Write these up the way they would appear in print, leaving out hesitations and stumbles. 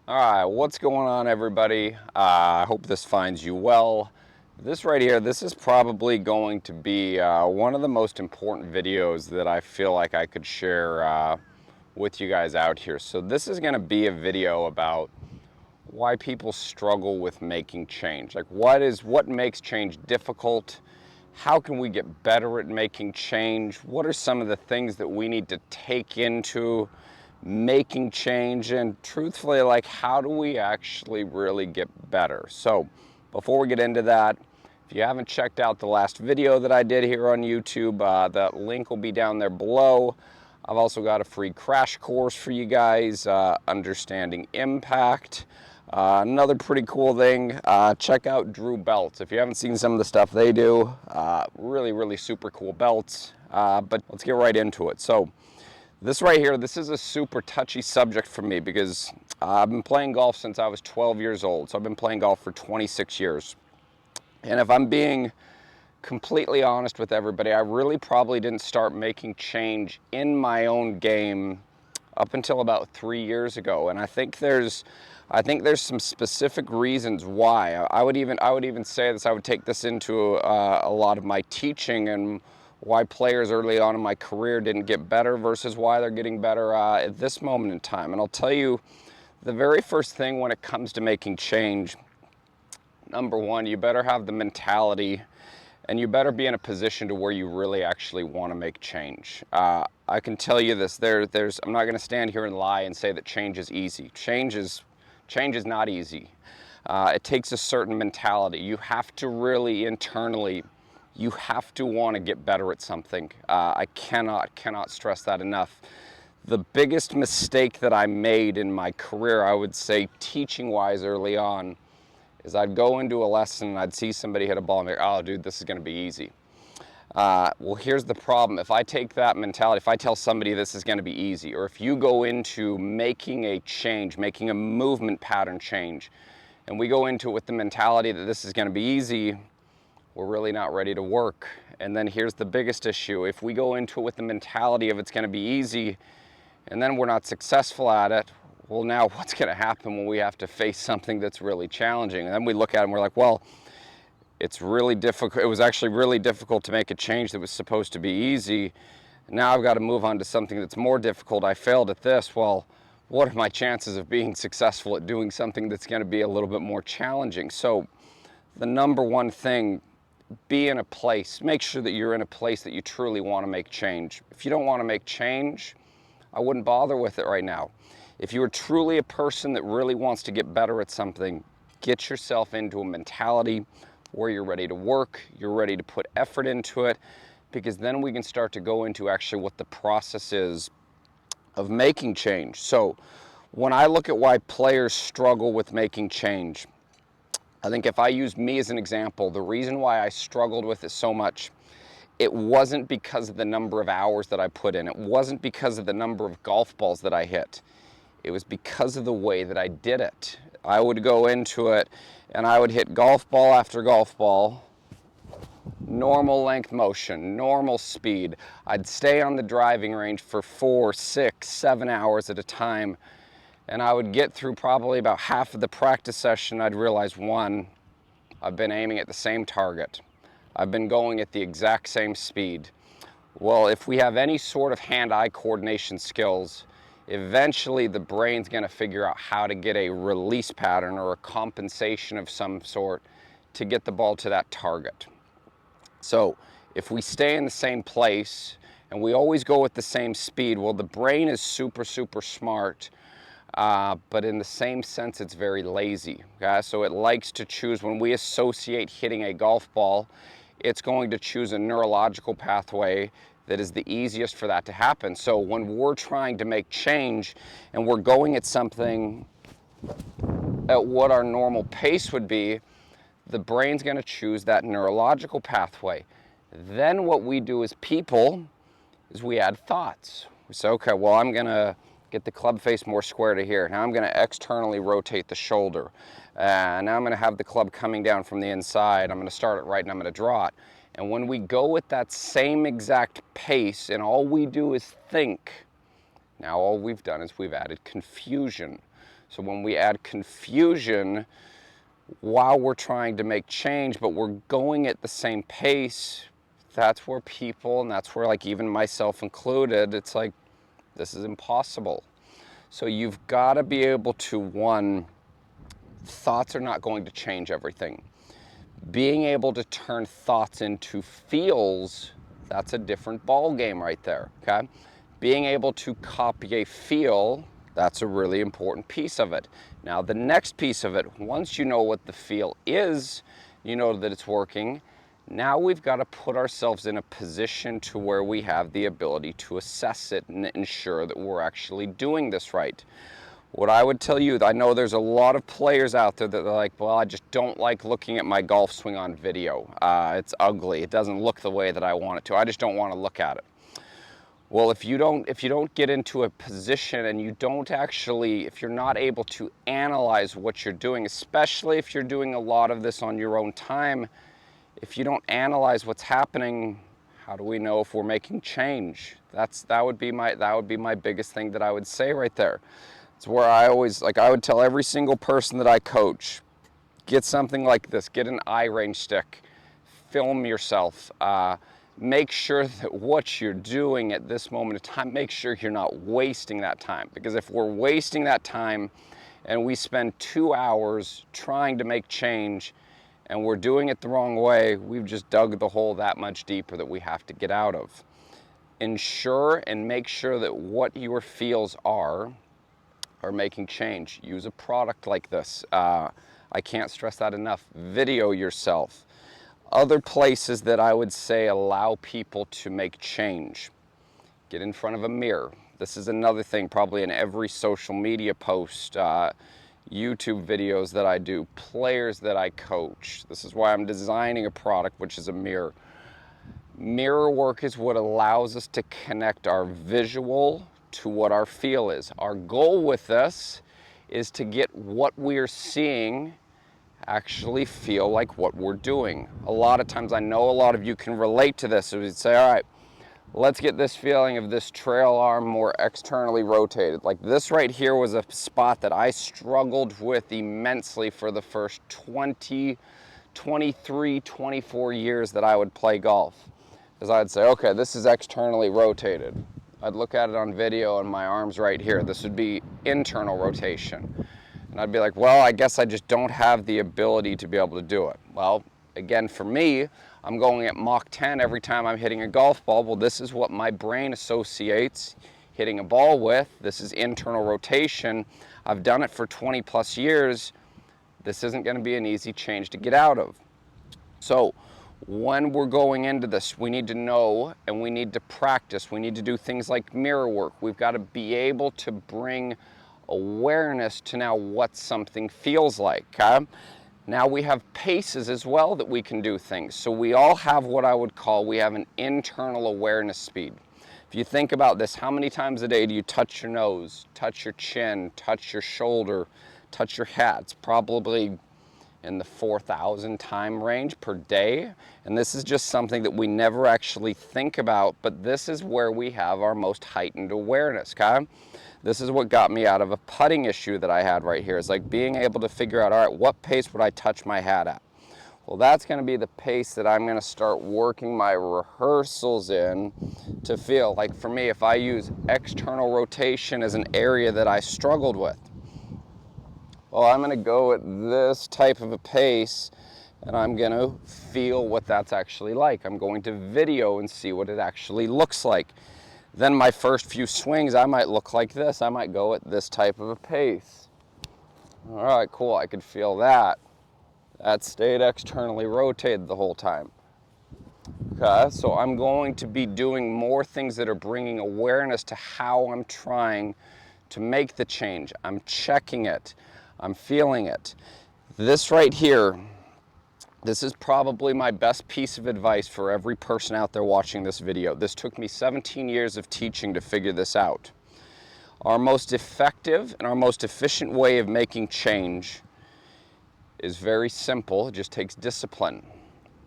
All right, what's going on, everybody? I hope this finds you well. This right here, this is probably going to be one of the most important videos that I feel like I could share with you guys out here. So this is going to be a video about why people struggle with making change. Like what makes change difficult? How can we get better at making change? What are some of the things that we need to take into making change? And truthfully, like, how do we actually really get better? So before we get into that, if you haven't checked out the last video that I did here on YouTube, that link will be down there below. I've also got a free crash course for you guys, Understanding Impact. Another pretty cool thing, check out Drew belts. If you haven't seen some of the stuff they do, really super cool belts. But let's get right into it. So this right here, this is a super touchy subject for me because I've been playing golf since I was 12 years old. So I've been playing golf for 26 years. And if I'm being completely honest with everybody, I really probably didn't start making change in my own game up until about 3 years ago. And I think there's some specific reasons why. I would even say this. I would take this into a lot of my teaching and why players early on in my career didn't get better versus why they're getting better at this moment in time. And I'll tell you, the very first thing when it comes to making change, number one, you better have the mentality and you better be in a position to where you really actually want to make change. I can tell you this, I'm not going to stand here and lie and say that change is easy. Change is not easy. It takes a certain mentality. You have to really internally, you have to want to get better at something. I cannot stress that enough. The biggest mistake that I made in my career, I would say teaching-wise early on, is I'd go into a lesson and I'd see somebody hit a ball and be like, oh dude, this is going to be easy. Well, here's the problem. If I take that mentality, if I tell somebody this is going to be easy, or if you go into making a change, making a movement pattern change, and we go into it with the mentality that this is going to be easy, we're really not ready to work. And then here's the biggest issue. If we go into it with the mentality of it's going to be easy, and then we're not successful at it, well, now what's going to happen when we have to face something that's really challenging? And then we look at it and we're like, well, it's really difficult. It was actually really difficult to make a change that was supposed to be easy. Now I've got to move on to something that's more difficult. I failed at this. Well, what are my chances of being successful at doing something that's going to be a little bit more challenging? So the number one thing, be in a place, make sure that you're in a place that you truly want to make change. If you don't want to make change, I wouldn't bother with it right now. If you are truly a person that really wants to get better at something, get yourself into a mentality where you're ready to work, you're ready to put effort into it, because then we can start to go into actually what the process is of making change. So when I look at why players struggle with making change, I think if I use me as an example, the reason why I struggled with it so much, it wasn't because of the number of hours that I put in. It wasn't because of the number of golf balls that I hit. It was because of the way that I did it. I would go into it and I would hit golf ball after golf ball, normal length motion, normal speed. I'd stay on the driving range for 4, 6, 7 hours at a time. And I would get through probably about half of the practice session. I'd realize, one, I've been aiming at the same target. I've been going at the exact same speed. Well, if we have any sort of hand-eye coordination skills, eventually the brain's going to figure out how to get a release pattern or a compensation of some sort to get the ball to that target. So if we stay in the same place and we always go at the same speed, well, the brain is super smart, but in the same sense, it's very lazy. Okay? So it likes to choose, when we associate hitting a golf ball, it's going to choose a neurological pathway that is the easiest for that to happen. So when we're trying to make change and we're going at something at what our normal pace would be, the brain's going to choose that neurological pathway. Then what we do as people is we add thoughts. We say, okay, well, I'm going to get the club face more square to here. Now I'm going to externally rotate the shoulder. Now I'm going to have the club coming down from the inside. I'm going to start it right and I'm going to draw it. And when we go at that same exact pace and all we do is think, now all we've done is we've added confusion. So when we add confusion while we're trying to make change, but we're going at the same pace, that's where people, and that's where, like, even myself included, it's like, this is impossible. So you've got to be able to, one, thoughts are not going to change everything. Being able to turn thoughts into feels, that's a different ball game right there, okay? Being able to copy a feel, that's a really important piece of it. Now, the next piece of it, once you know what the feel is, you know that it's working, now we've got to put ourselves in a position to where we have the ability to assess it and ensure that we're actually doing this right. What I would tell you, I know there's a lot of players out there that are like, well, I just don't like looking at my golf swing on video. It's ugly. It doesn't look the way that I want it to. I just don't want to look at it. Well, if you don't get into a position and you don't actually, if you're not able to analyze what you're doing, especially if you're doing a lot of this on your own time, if you don't analyze what's happening, how do we know if we're making change? That would be my biggest thing that I would say right there. It's where I always, like, I would tell every single person that I coach, get something like this, get an eye range stick, film yourself, make sure that what you're doing at this moment of time, make sure you're not wasting that time. Because if we're wasting that time and we spend 2 hours trying to make change and we're doing it the wrong way, we've just dug the hole that much deeper that we have to get out of. Ensure and make sure that what your feels are making change. Use a product like this. I can't stress that enough. Video yourself. Other places that I would say allow people to make change. Get in front of a mirror. This is another thing probably in every social media post, YouTube videos that I do, players that I coach. This is why I'm designing a product, which is a mirror. Mirror work is what allows us to connect our visual to what our feel is. Our goal with this is to get what we're seeing actually feel like what we're doing. A lot of times, I know a lot of you can relate to this. So we'd say, all right, let's get this feeling of this trail arm more externally rotated. Like this right here was a spot that I struggled with immensely for the first 20, 23, 24 years that I would play golf. Because I'd say, okay, this is externally rotated. I'd look at it on video and my arm's right here. This would be internal rotation. And I'd be like, well, I guess I just don't have the ability to be able to do it. Well, again, for me, I'm going at Mach 10 every time I'm hitting a golf ball. Well, this is what my brain associates hitting a ball with. This is internal rotation. I've done it for 20 plus years. This isn't going to be an easy change to get out of. So when we're going into this, we need to know and we need to practice. We need to do things like mirror work. We've got to be able to bring awareness to now what something feels like. Okay? Now we have paces as well that we can do things. So we all have what I would call, we have an internal awareness speed. If you think about this, how many times a day do you touch your nose, touch your chin, touch your shoulder, touch your hat? It's probably in the 4,000 time range per day. And this is just something that we never actually think about, but this is where we have our most heightened awareness, okay? This is what got me out of a putting issue that I had right here. It's like being able to figure out, all right, what pace would I touch my hat at? Well, that's going to be the pace that I'm going to start working my rehearsals in to feel. Like for me, if I use external rotation as an area that I struggled with, well, I'm going to go at this type of a pace and I'm going to feel what that's actually like. I'm going to video and see what it actually looks like. Then my first few swings, I might look like this. I might go at this type of a pace. All right, cool. I could feel that. That stayed externally rotated the whole time. Okay, so I'm going to be doing more things that are bringing awareness to how I'm trying to make the change. I'm checking it. I'm feeling it. This right here, this is probably my best piece of advice for every person out there watching this video. This took me 17 years of teaching to figure this out. Our most effective and our most efficient way of making change is very simple. It just takes discipline.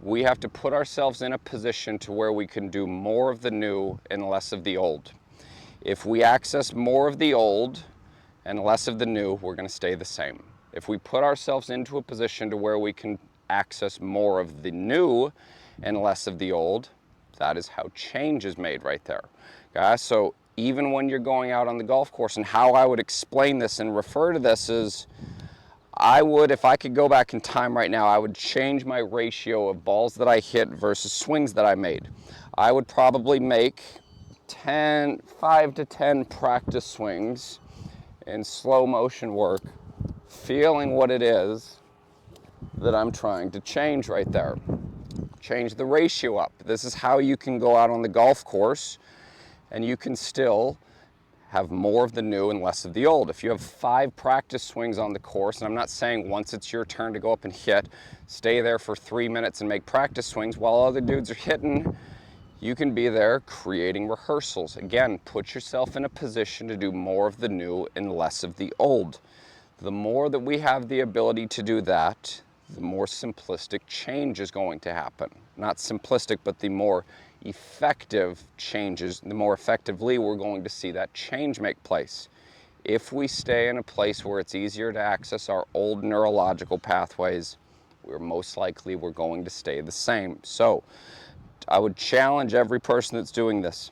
We have to put ourselves in a position to where we can do more of the new and less of the old. If we access more of the old and less of the new, we're going to stay the same. If we put ourselves into a position to where we can access more of the new and less of the old, that is how change is made right there, guys. So even when you're going out on the golf course, and how I would explain this and refer to this is, I would, if I could go back in time right now, I would change my ratio of balls that I hit versus swings that I made. I would probably make 5 to 10 practice swings in slow motion work, feeling what it is that I'm trying to change right there. Change the ratio up. This is how you can go out on the golf course and you can still have more of the new and less of the old. If you have 5 practice swings on the course, and I'm not saying once it's your turn to go up and hit, stay there for 3 minutes and make practice swings while other dudes are hitting, you can be there creating rehearsals. Again, put yourself in a position to do more of the new and less of the old. The more that we have the ability to do that, the more simplistic change is going to happen. Not simplistic, but the more effective changes, the more effectively we're going to see that change make place. If we stay in a place where it's easier to access our old neurological pathways, we're going to stay the same. So I would challenge every person that's doing this.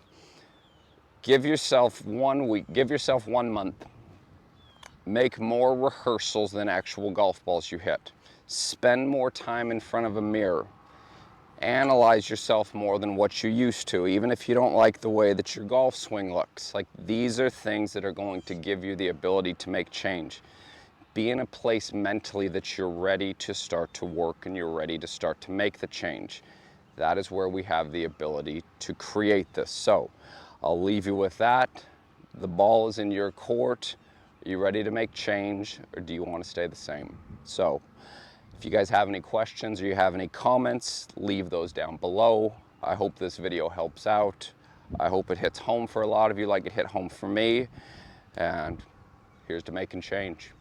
Give yourself 1 week, give yourself 1 month. Make more rehearsals than actual golf balls you hit. Spend more time in front of a mirror. Analyze yourself more than what you used to, even if you don't like the way that your golf swing looks. Like, these are things that are going to give you the ability to make change. Be in a place mentally that you're ready to start to work and you're ready to start to make the change. That is where we have the ability to create this. So I'll leave you with that. The ball is in your court. Are you ready to make change, or do you want to stay the same? So if you guys have any questions or you have any comments, leave those down below. I hope this video helps out. I hope it hits home for a lot of you like it hit home for me. And here's to making change.